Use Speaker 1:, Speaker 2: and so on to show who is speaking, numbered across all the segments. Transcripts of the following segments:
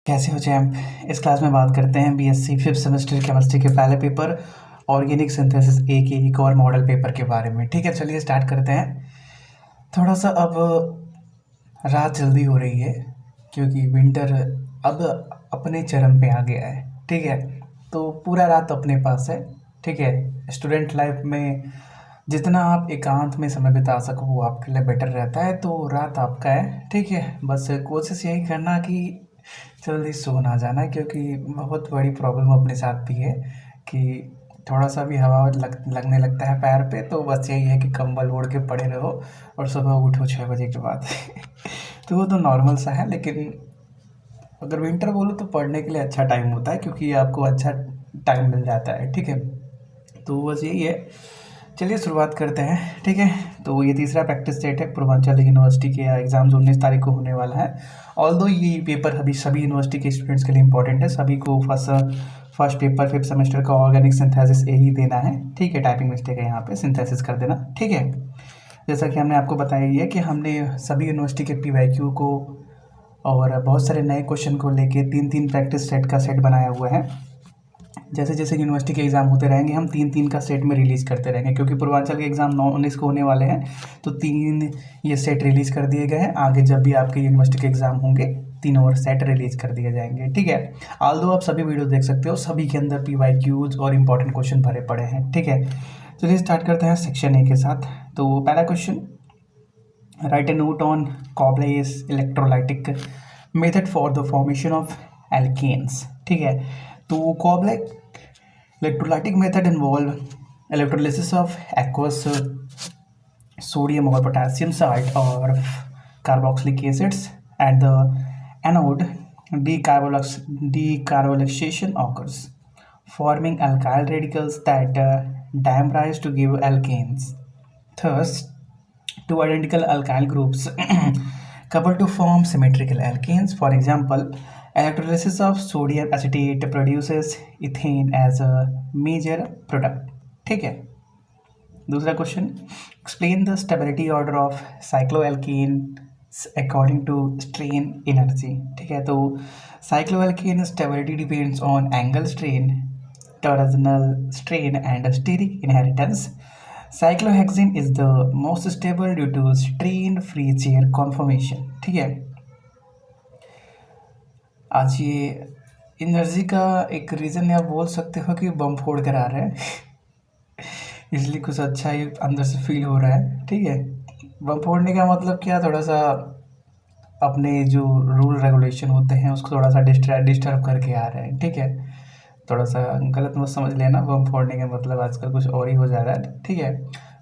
Speaker 1: कैसे हो चैम्प। इस क्लास में बात करते हैं बीएससी फिफ्थ सेमेस्टर केमिस्ट्री के पहले पेपर ऑर्गेनिक सिंथेसिस ए के एक और मॉडल पेपर के बारे में। ठीक है, चलिए स्टार्ट करते हैं। थोड़ा सा अब रात जल्दी हो रही है क्योंकि विंटर अब अपने चरम पे आ गया है। ठीक है, तो पूरा रात अपने पास है। ठीक है, स्टूडेंट लाइफ में जितना आप एकांत में समय बिता सको वो आपके लिए बेटर रहता है, तो रात आपका है। ठीक है, बस कोशिश यही करना कि जल्दी सो ना जाना, क्योंकि बहुत बड़ी प्रॉब्लम अपने साथ भी है कि थोड़ा सा भी हवा लगने लगता है पैर पे, तो बस यही है कि कंबल ओढ़ के पड़े रहो और सुबह उठो 6 बजे के बाद। तो वो तो नॉर्मल सा है, लेकिन अगर विंटर बोलो तो पढ़ने के लिए अच्छा टाइम होता है क्योंकि आपको अच्छा टाइम मिल जाता है। ठीक है, तो बस यही है। चलिए शुरुआत करते हैं। ठीक है, तो ये तीसरा प्रैक्टिस सेट है। पूर्वांचल यूनिवर्सिटी के एग्ज़ाम्स 19 तारीख को होने वाला है। ऑल्दो ये पेपर अभी सभी यूनिवर्सिटी के स्टूडेंट्स के लिए इंपॉर्टेंट है। सभी को फर्स्ट पेपर फिफ्थ सेमेस्टर का ऑर्गेनिक सिंथेसिस यही देना है। ठीक है, टाइपिंग मिस्टेक है यहाँ पे, सिंथेसिस कर देना। ठीक है, जैसा कि हमने आपको बताया ही है कि हमने सभी यूनिवर्सिटी के पीवाईक्यू को और बहुत सारे नए क्वेश्चन को लेके तीन तीन प्रैक्टिस सेट का सेट बनाया हुआ है। जैसे जैसे यूनिवर्सिटी के एग्ज़ाम होते रहेंगे हम तीन तीन का सेट में रिलीज़ करते रहेंगे, क्योंकि पूर्वांचल के एग्ज़ाम 9-19 को होने वाले हैं, तो तीन ये सेट रिलीज़ कर दिए गए हैं। आगे जब भी आपके यूनिवर्सिटी के एग्ज़ाम होंगे तीनों और सेट रिलीज़ कर दिए जाएंगे। ठीक है, ऑल्दो आप सभी वीडियो देख सकते हो, सभी के अंदर पीवाईक्यूज और इंपॉर्टेंट क्वेश्चन भरे पड़े हैं। ठीक है, चलिए स्टार्ट करते हैं सेक्शन ए के साथ। तो पहला question, write a note on Kolbe's electrolytic method for the formation of alkenes. ठीक है, तो कॉब्ले electrolytic method involve electrolysis of aqueous sodium or potassium salt or carboxylic acids at the anode. Decarboxylation occurs, forming alkyl radicals that dimerize to give alkanes. Thus, two identical alkyl groups couple to form symmetrical alkanes. For example, electrolysis of sodium acetate produces ethane as a major product. ठीक है, दूसरा question, explain the stability order of cycloalkene according to strain energy. ठीक है, तो cycloalkene stability depends on angle strain, torsional strain and steric inheritance. Cyclohexane is the most stable due to strain free chair conformation. ठीक है, आज ये energy का एक reason आप बोल सकते हो कि बम फोड़ कर आ रहे हैं, इसलिए कुछ अच्छा ही अंदर से फील हो रहा है। ठीक है, बम फोड़ने का मतलब क्या, थोड़ा सा अपने जो रूल रेगुलेशन होते हैं उसको थोड़ा सा डिस्टर्ब करके आ रहे हैं। ठीक है, थोड़ा सा गलत मत समझ लेना, बम फोड़ने का मतलब आजकल कुछ और ही हो जा रहा है। ठीक है,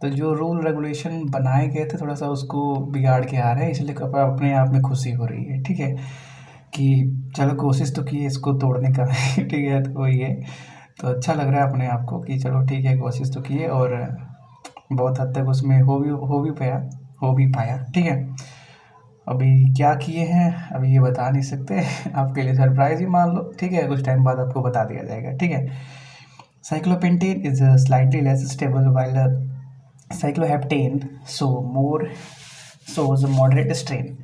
Speaker 1: तो जो रूल रेगुलेशन बनाए गए थे थोड़ा सा उसको बिगाड़ के आ रहे हैं, इसलिए अपने आप में खुशी हो रही है। ठीक है, कि चलो कोशिश तो की है इसको तोड़ने का। ठीक है, तो वही है, तो अच्छा लग रहा है अपने आप को कि चलो ठीक है कोशिश तो की है और बहुत हद तक उसमें हो भी पाया। ठीक है, अभी क्या किए हैं अभी ये बता नहीं सकते, आपके लिए सरप्राइज ही मान लो। ठीक है, कुछ टाइम बाद आपको बता दिया जाएगा। ठीक है, cyclopentane is slightly less stable while cycloheptane shows moderate strain.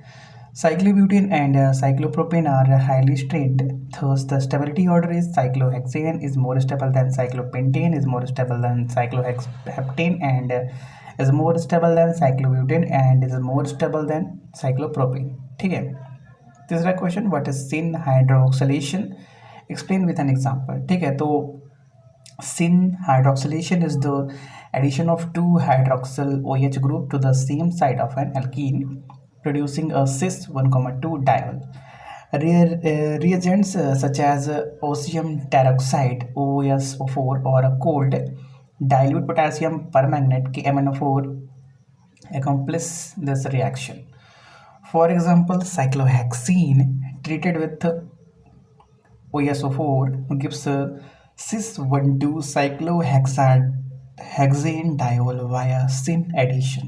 Speaker 1: Cyclobutane and cyclopropane are highly strained. Thus, the stability order is cyclohexane is more stable than cyclopentane, is more stable than cycloheptane, and is more stable than cyclobutane, and is more stable than cyclopropane. ठीक है, तीसरा question, what is syn hydroxylation, explain with an example. ठीक है, तो sin hydroxylation is the addition of two hydroxyl OH group to the same side of an alkene, producing a cis 1,2 diol. Reagents such as osmium teroxide OSO4 or a cold dilute potassium permanganate KMnO4 accomplish this reaction. For example, cyclohexene treated with OSO4 gives cis 1,2 cyclohexane diol via syn addition.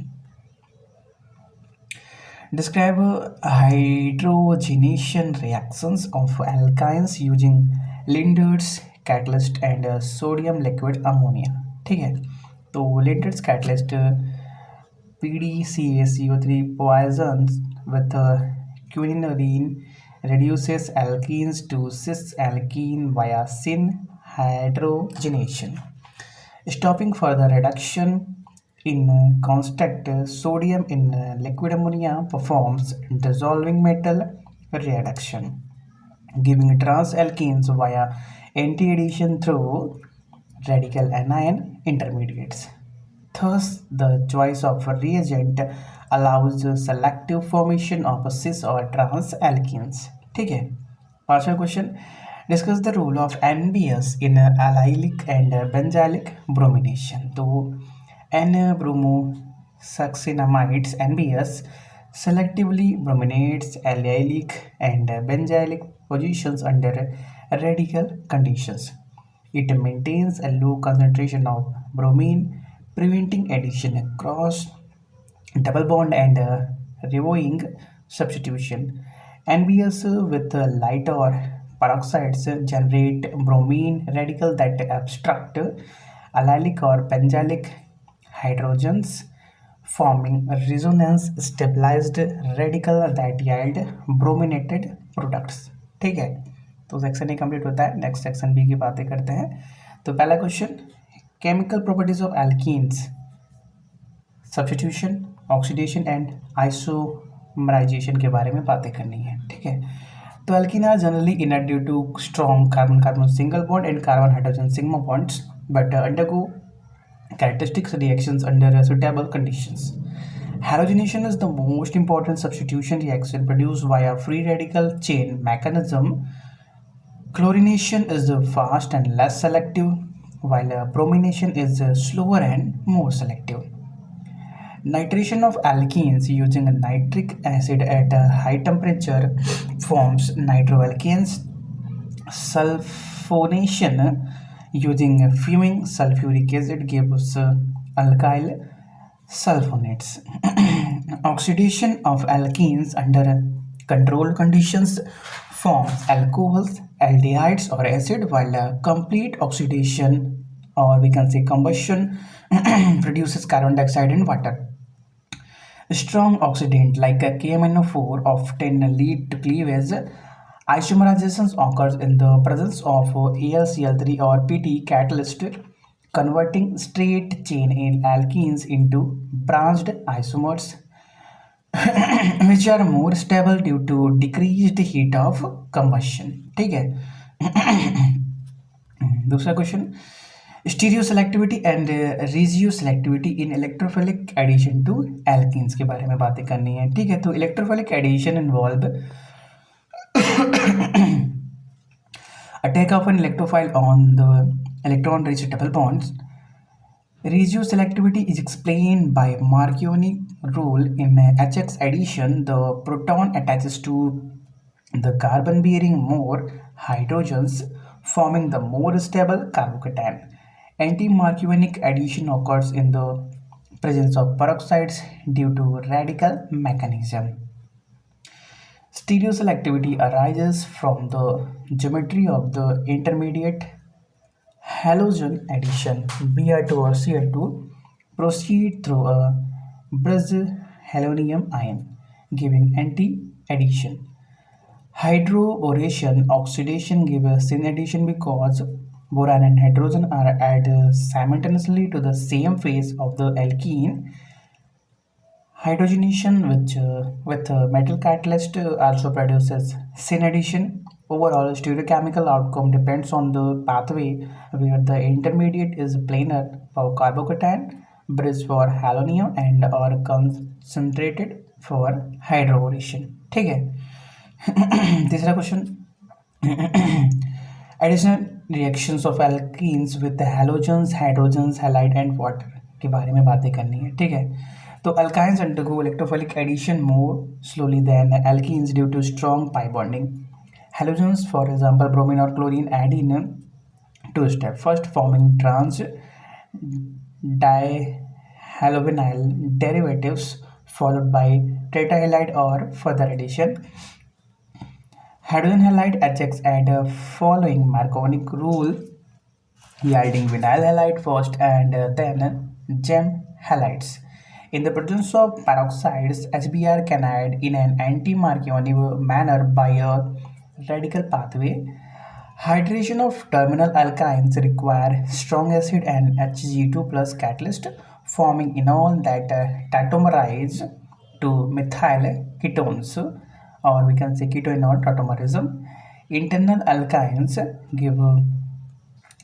Speaker 1: Describe hydrogenation reactions of alkynes using Linder's catalyst and sodium liquid ammonia. ठीक है, तो Linder's catalyst PDCaCO3 poisons with quinine reduces alkenes to cis-alkene via syn hydrogenation, stopping further reduction in constant sodium in liquid ammonia performs dissolving metal reduction, giving trans alkenes via anti-addition through radical anion intermediates. Thus, the choice of a reagent allows selective formation of cis or trans alkenes. ठीक है, पांचवा question, discuss the role of NBS in allylic and benzylic bromination. तो N bromosuccinimides NBS selectively brominates allylic and benzylic positions under radical conditions. It maintains a low concentration of bromine, preventing addition across double bond and revoking substitution. NBS with lighter peroxides generate bromine radical that obstruct allylic or benzylic hydrogens, forming a resonance stabilized radical that yield brominated products. ठीक है, तो section A complete होता है. Next section B की बातें करते हैं. तो पहला question, chemical properties of alkenes, substitution, oxidation and isomerisation के बारे में बातें करनी है. ठीक है, तो alkene are generally inert due to strong carbon carbon single bond and carbon hydrogen sigma bonds but undergo characteristics reactions under suitable conditions. Halogenation is the most important substitution reaction produced via free radical chain mechanism. Chlorination is fast and less selective, while bromination is slower and more selective. Nitration of alkenes using nitric acid at a high temperature forms nitroalkanes. Sulfonation using fuming sulfuric acid gives alkyl sulfonates. Oxidation of alkenes under controlled conditions forms alcohols, aldehydes or acid, while complete oxidation, or we can say combustion, produces carbon dioxide and water. Strong oxidant like KMnO4 often lead to cleavage. Isomerization occurs in the presence of AlCl3 or PT catalyst, converting straight chain alkenes into branched isomers, which are more stable due to decreased heat of combustion. ठीक है. दूसरा question, stereoselectivity and regioselectivity in electrophilic addition to alkenes के बारे में बातें करनी है. ठीक है, तो electrophilic addition involve attack of an electrophile on the electron-rich double bonds. Regioselectivity is explained by Marconi rule. In HX addition, the proton attaches to the carbon bearing more hydrogens, forming the more stable carbocation. Anti-Marconic addition occurs in the presence of peroxides due to radical mechanism. Stereoselectivity arises from the geometry of the intermediate halogen addition. Br2 or Cl2 proceed through a bridge halonium ion, giving anti-addition. Hydroboration oxidation gives syn addition because boron and hydrogen are added simultaneously to the same phase of the alkene. Hydrogenation with metal catalyst also produces syn addition. Overall stereochemical outcome depends on the pathway, where the intermediate is planar for carbocation, bridge for halonium, and or concentrated for hydroboration. ठीक है. तीसरा question, additional reactions of alkenes with halogens, hydrogens, halide and water के बारे में बातें करनी है. ठीक है, तो alkynes undergo electrophilic addition more slowly than alkenes due to strong pi bonding. Halogens, for example bromine or chlorine, add in two steps. First, forming trans dihalovinyl derivatives, followed by tetrahalide or further addition. Hydrogen halide HX add following Marconic rule, yielding vinyl halide first and then gem halides. In the presence of peroxides, HBr can add in an anti-Markovnic manner by a radical pathway. Hydration of terminal alkynes require strong acid and Hg2 plus catalyst forming enol that tautomerize to methyl ketones, or we can say ketoenol tautomerism. Internal alkynes give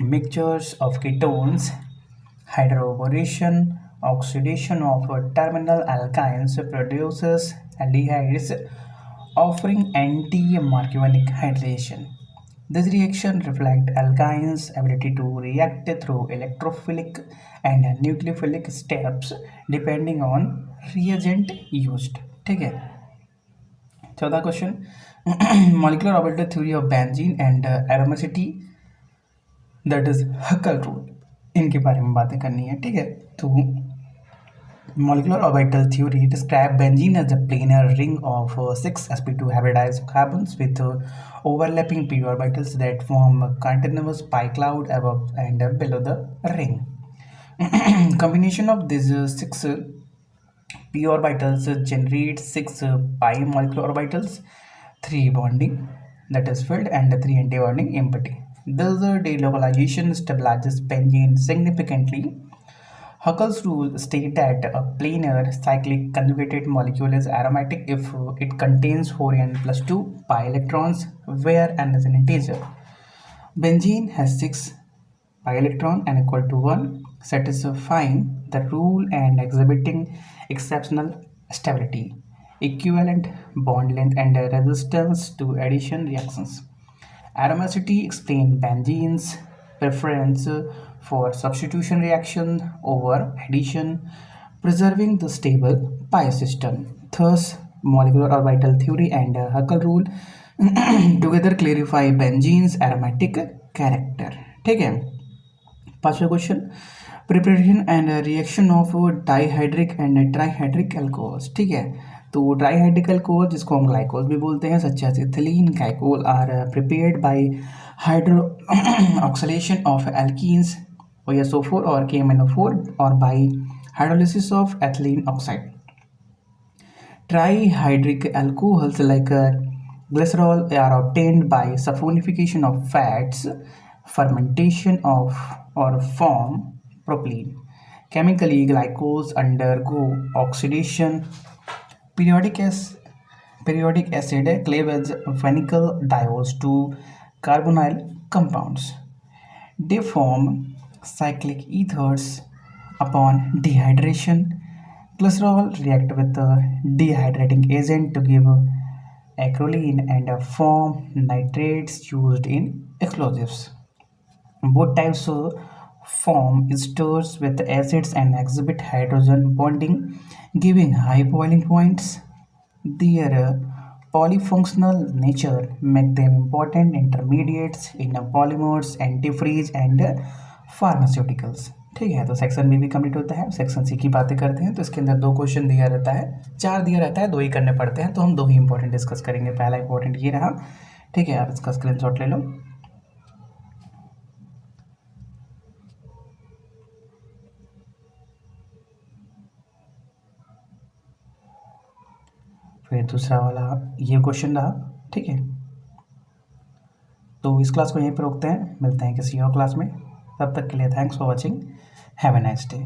Speaker 1: mixtures of ketones, hydroboration, oxidation of terminal alkynes produces aldehydes, offering anti-Markovnic hydration. This reaction reflects alkynes' ability to react through electrophilic and nucleophilic steps depending on reagent used. ठीक है, चौथा question, molecular orbital theory of benzene and aromaticity, that is Hückel rule, इनके बारे में बातें करनी है। ठीक है, तो molecular orbital theory describes benzene as a planar ring of 6 sp2 hybridized carbons with overlapping p orbitals that form a continuous pi cloud above and below the ring. Combination of these 6 p orbitals generates 6 pi molecular orbitals, 3 bonding, that is filled, and 3 anti-bonding empty. This delocalization stabilizes benzene significantly. Huckel's rule states that a planar cyclic conjugated molecule is aromatic if it contains 4n plus 2 pi electrons, where n is an integer. Benzene has 6 pi electron and equal to 1, satisfying the rule and exhibiting exceptional stability, equivalent bond length, and resistance to addition reactions. Aromacity explains benzene's preference for substitution reaction over addition, preserving the stable pi system. Thus, molecular orbital theory and Huckel rule together clarify benzene's aromatic character. ठीक है, पांचवा question, preparation and reaction of dihydric and trihydric alcohols. ठीक है, तो trihydric alcohol जिसको हम glycol भी बोलते हैं, such as ethylene glycol, are prepared by hydro oxidation of alkenes or SO4 or KMnO4 or by hydrolysis of ethylene oxide. Trihydric alcohols like glycerol are obtained by saponification of fats, fermentation of or form propylene. Chemically, glycols undergo oxidation. Periodic acid cleaves vinyl diols to carbonyl compounds. They form cyclic ethers upon dehydration. Glycerol react with the dehydrating agent to give acrolein and form nitrates used in explosives. Both types form esters with acids and exhibit hydrogen bonding, giving high boiling points. Their polyfunctional nature make them important intermediates in polymers, antifreeze and pharmaceuticals. ठीक है, तो section B भी complete होता है। Section C की बातें करते हैं, तो इसके अंदर 2 क्वेश्चन दिया रहता है, 4 दिया रहता है, 2 ही करने पड़ते हैं, तो हम 2 ही इंपॉर्टेंट डिस्कस करेंगे। पहला इंपॉर्टेंट ये रहा। ठीक है, आप इसका स्क्रीनशॉट ले लो। फिर दूसरा वाला ये क्वेश्चन रहा। ठीक है, तो इस क्लास को यहीं पर रोकते हैं, मिलते हैं किसी और क्लास में। तब तक के लिए thanks for watching, have a nice day.